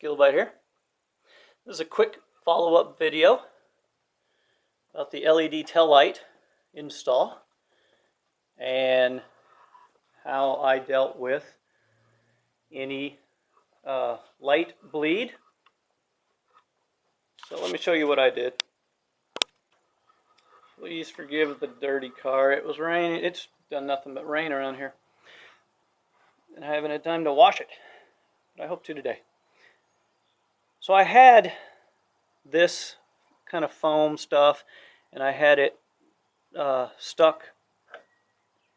Kilobyte here. This is a quick follow-up video about the LED tail light install and how I dealt with any light bleed. So let me show you what I did. Please forgive the dirty car. It was raining. It's done nothing but rain around here. And I haven't had time to wash it. But I hope to today. So I had this kind of foam stuff, and I had it stuck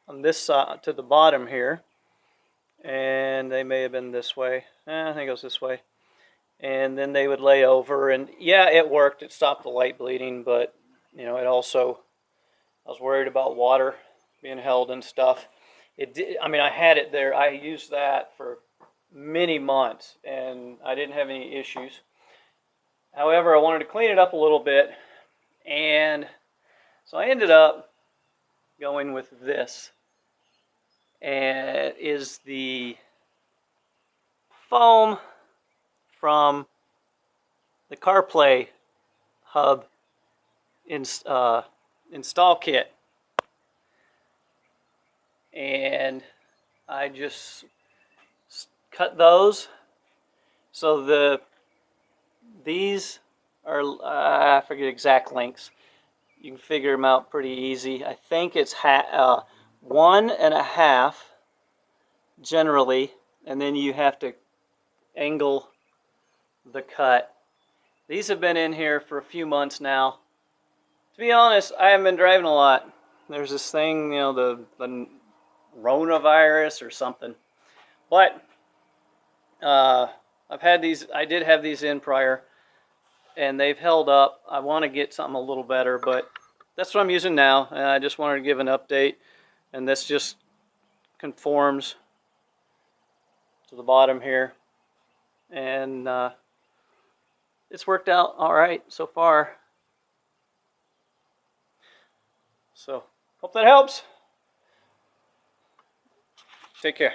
on this side to the bottom here. And they may have been this way. I think it was this way. And then they would lay over, and yeah, it worked. It stopped the light bleeding, but you know, it also, I was worried about water being held and stuff. It did, I mean, I had it there. I used that for many months, and I didn't have any issues. However, I wanted to clean it up a little bit, and so I ended up going with this. And it is the foam from the CarPlay hub install kit, and I just cut those. So these are I forget exact lengths. You can figure them out pretty easy. I think it's 1.5 generally, and then you have to angle the cut. These have been in here for a few months now. To be honest, I haven't been driving a lot. There's this thing, you know, the coronavirus or something. But I've had these. I did have these in prior, and they've held up. I want to get something a little better, but that's what I'm using now. And I just wanted to give an update, and this just conforms to the bottom here, and it's worked out all right so far. So, hope that helps. Take care.